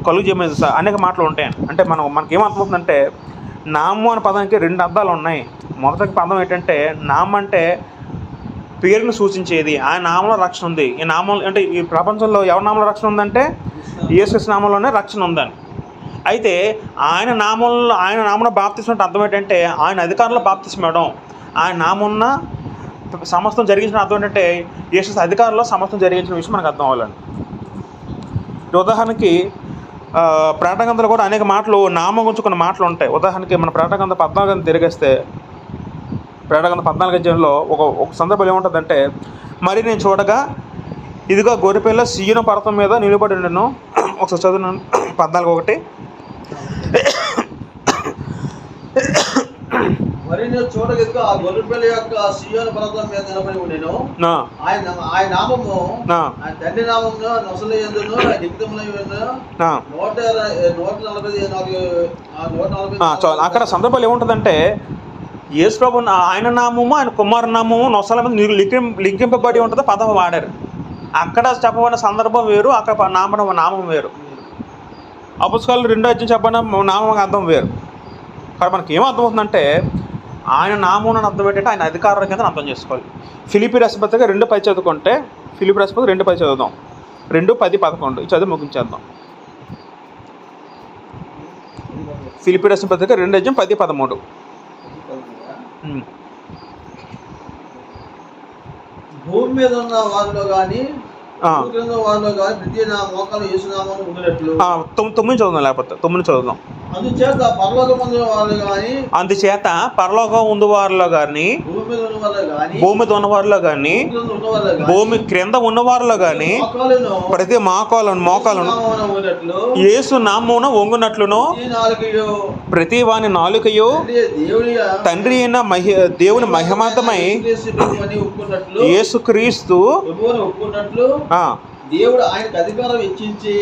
కలుగు చేయమని అనేక మాటలు ఉంటాయండి. అంటే మనకేమర్థమవుతుందంటే, నామం అనే పదానికి రెండు అర్థాలు ఉన్నాయి. మొదటి పదం ఏంటంటే, నామం అంటే పేరును సూచించేది. ఆయన నామంలో రక్షణ ఉంది. ఈ నామం అంటే ఈ ప్రపంచంలో ఎవరి నామంలో రక్షణ ఉందంటే యేసు నామంలోనే రక్షణ ఉందని. అయితే ఆయన నామంలో బాప్తిస్మం అంటే అర్థం ఏంటంటే, ఆయన అధికారంలో బాప్తిస్మం ఇవ్వడం. ఆయన నామమున సమస్తం జరిగించిన అర్థం ఏంటంటే, యేసు అధికారంలో సమస్తం జరిగించిన విషయం మనకు అర్థం అవ్వాలండి. ఉదాహరణకి ప్రకటన గ్రంథంలో కూడా అనేక మాటలు నామం గురించి కొన్ని మాటలు ఉంటాయి. ఉదాహరణకి మన ప్రకటన గ్రంథం 14 తిరిగేస్తే, ప్రకటన గ్రంథం 14 అధ్యాయంలో ఒక సందర్భం ఏముంటుందంటే, మరి నేను చూడగా ఇదిగో గొర్రెపిల్ల సీయోను పర్వతం మీద నిలబడి ఉండెను. ఒకసారి చదువును 14:1. మరి నేను చూడగా ఆ గొర్రెపిల్ల యొక్క సీయోను పర్వతం మీద నిలబడి ఉండెను. ఆయన నామము ఆయన తండ్రి నామమును నొసలు యందును నిమిత్తములైన 140. అక్కడ సందర్భాలు ఏముంటుందంటే, యేసు ప్రభు ఆయన నామము, ఆయన కుమారు నామము నొసల మీద లింకింపబడి ఉంటుంది. పదం వాడారు. అక్కడ చెప్పబడిన సందర్భం వేరు, అక్కడ నామం వేరు. అపొస్తలులు 2వ అధ్యాయం చెప్పబడిన నామం అర్థం వేరు. కానీ మనకి ఏమర్థమవుతుందంటే, ఆయన నామం అని అర్థం ఏంటంటే ఆయన అధికారం కింద అర్థం చేసుకోవాలి. ఫిలిప్పీ రాసిన పత్రిక 2:10 చదువుకుంటే, ఫిలిప్పీ రాసిన పత్రిక 2:10 చదువుదాం. 2:10-11 ఈ చదువు ముగించేద్దాం. ఫిలిప్పీ రాసిన పత్రిక 2:10-13. భూమి మీద ఉన్న వారిలో కానీ వారిలో కానీ ప్రతి మోకాలు యేసు నామమున ఉండినట్లు. 9 చదువుదాం, లేకపోతే 9 చదువుదాం. అందుచేత పరలోకం ఉంది వారిలో కానీ, భూమి మీద ఉన్న వారిలో కానీ, భూమి క్రింద ఉన్న వారిలో కానీ ప్రతి మోకాలను యేసు నామమున వంగునట్లును, ప్రతి వాని నాలుకయు తండ్రి అయిన దేవుని మహిమార్థమై యేసుక్రీస్తు దేవుడు ఆయనకు అధికారం ఇచ్చించి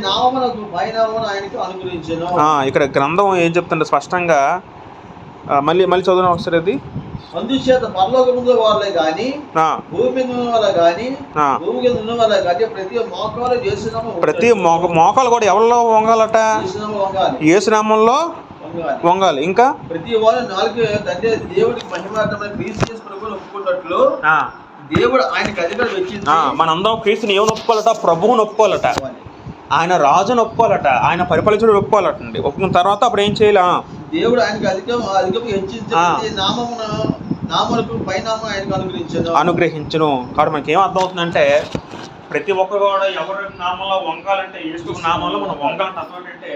నామమునకు పైనామమును ఆయనకు అనుగ్రహించెను. ఇక్కడ గ్రంథం ఏం చెప్తుంటే స్పష్టంగా, మళ్ళీ చదువున ఒకసారి అది. అందుచేత పరలోకముందు వాళ్ళే గాని, భూమి మీద ఉన్న వాళ్ళ గాని, భూమి కింద ఉన్న వాళ్ళ గాని ప్రతి మోకాలు యేసునామమున, ప్రతి మోకాలు కూడా ఎవరిలో వంగాలట? యేసునామంలో వంగాలి. ఇంకా ప్రతి వారు నాలుగు తండ్రి దేవుడికి మహిమార్థమై క్రీస్తు ప్రభువును ఒప్పుకున్నట్లు దేవుడు ఆయనకు అధికారం ఇచ్చింది. మనందరం క్రీస్తుని ఏమని ఒప్పుకోవాలట? ప్రభువుని ఒప్పుకోవాలట, ఆయన రాజును ఒప్పుకోవాలట, ఆయన పరిపాలించుడు ఒప్పుకోవాలటండి. ఒప్పుకున్న తర్వాత అప్పుడు ఏం చేయాలి? దేవుడు ఆయనకు అధికం హెచ్చించి నామమునకు పైనామం ఆయనకు అనుగ్రహించును. కాబట్టి మనకి ఏం అర్థం అవుతుందంటే, ప్రతి ఒక్కరు కూడా ఎవరి నామంలో వంగాలంటే యేసు నామంలో మనం వంగాలంటే అర్థం ఏంటంటే,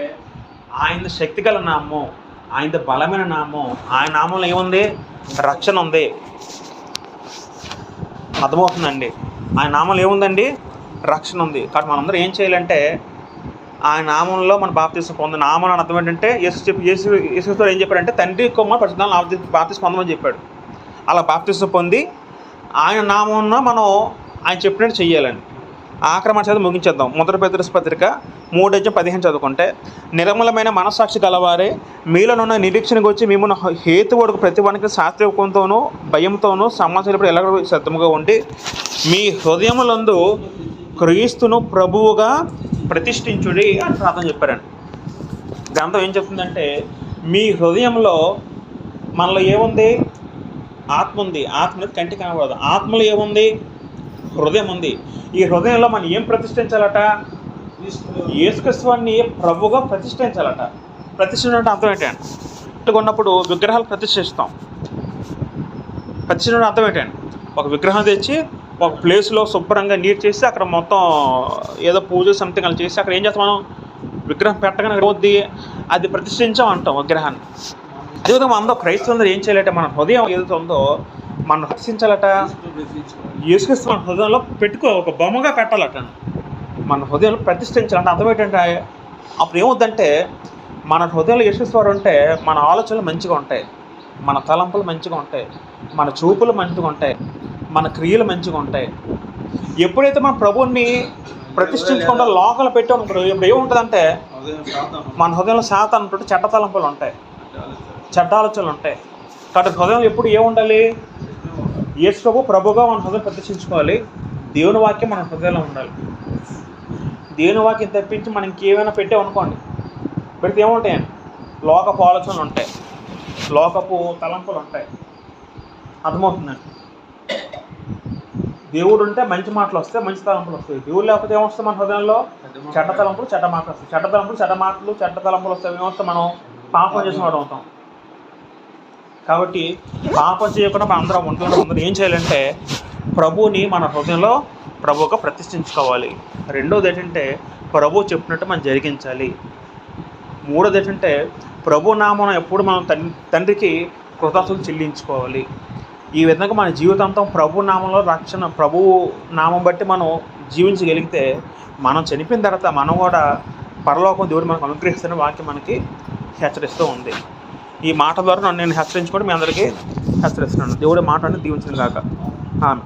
ఆయన శక్తి గల నామం, ఆయనది బలమైన నామం. ఆయన నామంలో ఏముంది? రక్షణ ఉంది. అర్థమవుతుందండి? ఆయన నామంలో ఏముందండి? రక్షణ ఉంది. కాబట్టి మనందరం ఏం చేయాలంటే ఆయన నామంలో మన బాప్తీసం పొందిన నామం అని అర్థం ఏంటంటే యేసు ఏం చెప్పాడంటే తండ్రి కుమారుడు పరిశుద్ధాత్మ బాప్తీసం పొందమని చెప్పాడు. అలా బాప్తీసం పొంది ఆయన నామంలో మనం ఆయన చెప్పినట్టు చెయ్యాలండి. ఆఖరి మాట చదివి ముగించేద్దాం. 1 పేతురు పత్రిక 3:15 చదువుకుంటే, నిర్మలమైన మనస్సాక్షి గలవారే మీలోనున్న నిరీక్షణకు వచ్చి మిమ్మల్ని హేతువుడుకు ప్రతి వానికి శాస్త్రీయంతోనూ భయంతోనూ సమాచారం ఎలాగో సిద్ధముగా ఉండి మీ హృదయములందు క్రీస్తును ప్రభువుగా ప్రతిష్ఠించుడి అని ప్రార్థన చెప్పారండి. దాంతో ఏం చెప్తుందంటే మీ హృదయంలో మనలో ఏముంది? ఆత్మ ఉంది. ఆత్మ అనేది కంటికి కనబడదు. ఆత్మలో ఏముంది? హృదయం ఉంది. ఈ హృదయంలో మనం ఏం ప్రతిష్ఠించాలట? యేసుక్రీస్తుని ప్రభువుగా ప్రతిష్ఠించాలట. ప్రతిష్ఠించడం అర్థం ఏంటండి? ఉన్నప్పుడు విగ్రహాలు ప్రతిష్ఠిస్తాం. ప్రతిష్ఠించడం అర్థం ఏంటండి? ఒక విగ్రహం తెచ్చి ఒక ప్లేస్లో శుభ్రంగా నీట్ చేసి అక్కడ మొత్తం ఏదో పూజ సంథింగ్ అలా చేసి అక్కడ ఏం చేస్తాం? మనం విగ్రహం పెట్టగానే పోద్ది, అది ప్రతిష్ఠించాం అంటాం విగ్రహాన్ని. అదేవిధంగా అందరూ క్రైస్తవులందరూ ఏం చేయాలంటే మన హృదయం ఏదైతే ఉందో మనం రక్షించాలట. యేసుక్రీస్తు మన హృదయంలో పెట్టుకో, ఒక బొమ్మగా పెట్టాలట. మన హృదయంలో ప్రతిష్ఠించాలంటే అర్థం ఏంటంటే అప్పుడు ఏమవుద్దంటే మన హృదయంలో యేసుక్రీస్తు వారు ఉంటే మన ఆలోచనలు మంచిగా ఉంటాయి, మన తలంపులు మంచిగా ఉంటాయి, మన చూపులు మంచిగా ఉంటాయి, మన క్రియలు మంచిగా ఉంటాయి. ఎప్పుడైతే మన ప్రభువుని ప్రతిష్ఠించకుండా లోకలు పెట్టాం ఇప్పుడు ఏముంటుందంటే మన హృదయంలో శాతం అంటుంటే చెడ్డ తలంపులు ఉంటాయి, చెడ్డ ఆలోచనలు ఉంటాయి. కాబట్టి హృదయం ఎప్పుడు ఏముండాలి? యేసు ప్రభు ప్రభుగా మన హృదయం ప్రతిష్ఠించుకోవాలి. దేవుని వాక్యం మన హృదయంలో ఉండాలి. దేవుని వాక్యం తప్పించి మనం ఇంకేమైనా పెట్టామనుకోండి, పెడితే ఏముంటాయండి? లోకపు ఆలోచనలు ఉంటాయి, లోకపు తలంపులు ఉంటాయి. అర్థమవుతుందండి? దేవుడు ఉంటే మంచి మాటలు వస్తాయి, మంచి తలంపులు వస్తాయి. దేవుడు లేకపోతే ఏమొస్తాయి? మన హృదయంలో చెడ్డ తలంపులు, చెడ్డ మాటలు వస్తాయి. చెడ్డ తలంపులు, చెడ్డ మాటలు, చెడ్డ తలంపులు వస్తాయి. ఏమొస్తాయి? మనం పాపం చేసిన వాడు అవుతాం. కాబట్టి పాపం చేయకుండా మనం అందరం ఏం చేయాలంటే ప్రభువుని మన హృదయంలో ప్రభువుగా ప్రతిష్ఠించుకోవాలి. రెండోది ఏంటంటే ప్రభు చెప్పినట్టు మనం జరిగించాలి. మూడోది ఏంటంటే ప్రభు నామం ఎప్పుడు మనం తండ్రికి కృతజ్ఞతలు చెల్లించుకోవాలి. ఈ విధంగా మన జీవితాంతం ప్రభు నామంలో రక్షణ, ప్రభు నామం బట్టి మనం జీవించగలిగితే మనం చనిపోయిన తర్వాత మనం కూడా పరలోకం దేవుడు మనకు అనుగ్రహిస్తున్న వాక్యం మనకి హెచ్చరిస్తూ ఉంది. ఈ మాట ద్వారా నేను హెచ్చరించుకొని మీ అందరికీ హెచ్చరిస్తున్నాను. దేవుడి మాట అనేది దీవించిన కాక. ఆమె